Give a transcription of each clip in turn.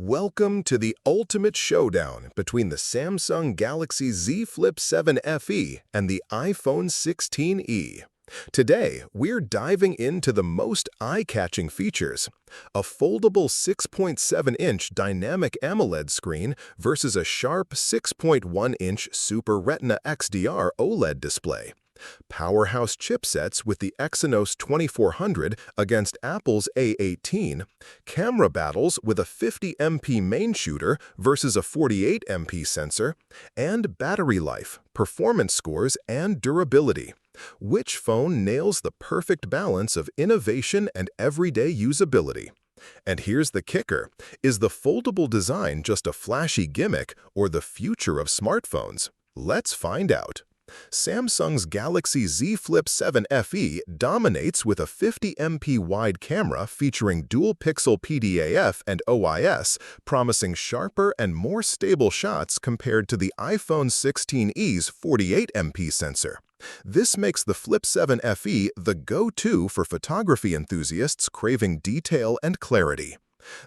Welcome to the ultimate showdown between the Samsung Galaxy Z Flip7 FE and the iPhone 16e. Today, we're diving into the most eye-catching features: a foldable 6.7-inch dynamic AMOLED screen versus a sharp 6.1-inch Super Retina XDR OLED display. Powerhouse chipsets with the Exynos 2400 against Apple's A18, camera battles with a 50MP main shooter versus a 48MP sensor, and battery life, performance scores, and durability. Which phone nails the perfect balance of innovation and everyday usability? And here's the kicker: is the foldable design just a flashy gimmick or the future of smartphones? Let's find out. Samsung's Galaxy Z Flip7 FE dominates with a 50MP wide camera featuring dual-pixel PDAF and OIS, promising sharper and more stable shots compared to the iPhone 16e's 48MP sensor. This makes the Flip7 FE the go-to for photography enthusiasts craving detail and clarity.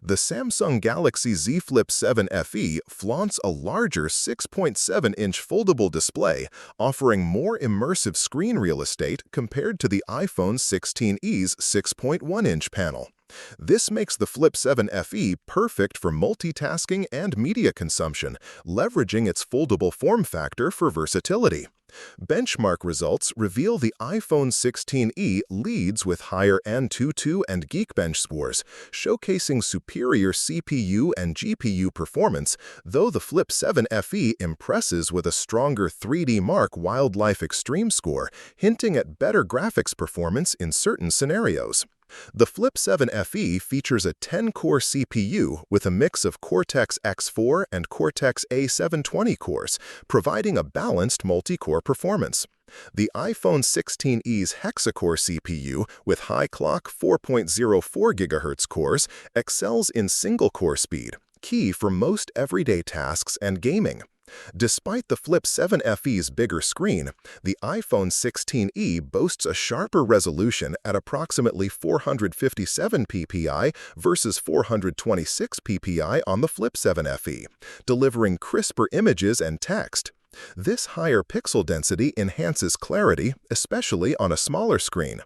The Samsung Galaxy Z Flip7 FE flaunts a larger 6.7-inch foldable display, offering more immersive screen real estate compared to the iPhone 16e's 6.1-inch panel. This makes the Flip7 FE perfect for multitasking and media consumption, leveraging its foldable form factor for versatility. Benchmark results reveal the iPhone 16e leads with higher Antutu and Geekbench scores, showcasing superior CPU and GPU performance, though the Flip7 FE impresses with a stronger 3D Mark Wildlife Extreme score, hinting at better graphics performance in certain scenarios. The Flip7 FE features a 10-core CPU with a mix of Cortex-X4 and Cortex-A720 cores, providing a balanced multi-core performance. The iPhone 16e's hexa-core CPU with high-clock 4.04 GHz cores excels in single-core speed, key for most everyday tasks and gaming. Despite the Flip7 FE's bigger screen, the iPhone 16e boasts a sharper resolution at approximately 457 ppi versus 426 ppi on the Flip7 FE, delivering crisper images and text. This higher pixel density enhances clarity, especially on a smaller screen.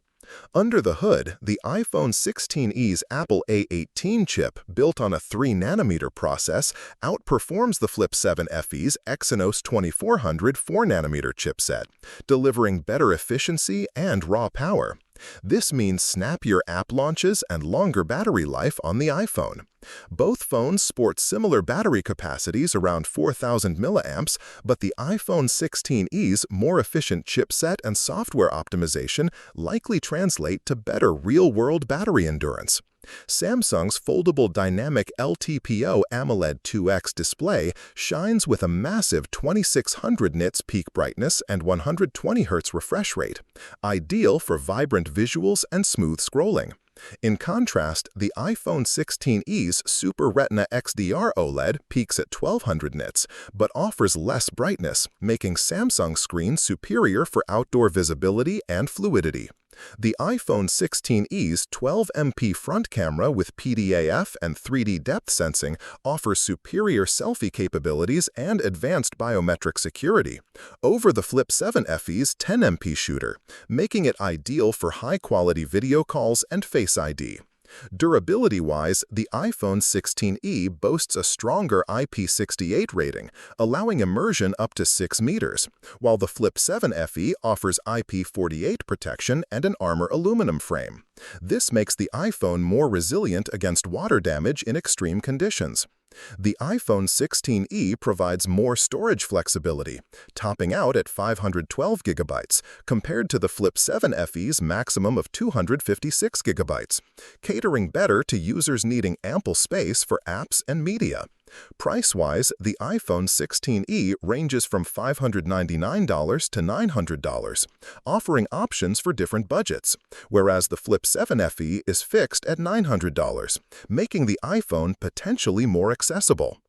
Under the hood, the iPhone 16e's Apple A18 chip, built on a 3nm process, outperforms the Flip7 FE's Exynos 2400 4nm chipset, delivering better efficiency and raw power. This means snappier app launches and longer battery life on the iPhone. Both phones sport similar battery capacities around 4,000 mAh, but the iPhone 16e's more efficient chipset and software optimization likely translate to better real-world battery endurance. Samsung's foldable dynamic LTPO AMOLED 2X display shines with a massive 2600 nits peak brightness and 120 Hz refresh rate, ideal for vibrant visuals and smooth scrolling. In contrast, the iPhone 16e's Super Retina XDR OLED peaks at 1200 nits, but offers less brightness, making Samsung's screen superior for outdoor visibility and fluidity. The iPhone 16e's 12MP front camera with PDAF and 3D depth sensing offers superior selfie capabilities and advanced biometric security over the Flip7 FE's 10MP shooter, making it ideal for high-quality video calls and Face ID. Durability-wise, the iPhone 16e boasts a stronger IP68 rating, allowing immersion up to 6 meters, while the Flip7 FE offers IP48 protection and an Armor aluminum frame. This makes the iPhone more resilient against water damage in extreme conditions. The iPhone 16e provides more storage flexibility, topping out at 512 GB, compared to the Flip7 FE's maximum of 256 GB, catering better to users needing ample space for apps and media. Price-wise, the iPhone 16e ranges from $599 to $900, offering options for different budgets, whereas the Flip7 FE is fixed at $900, making the iPhone potentially more accessible.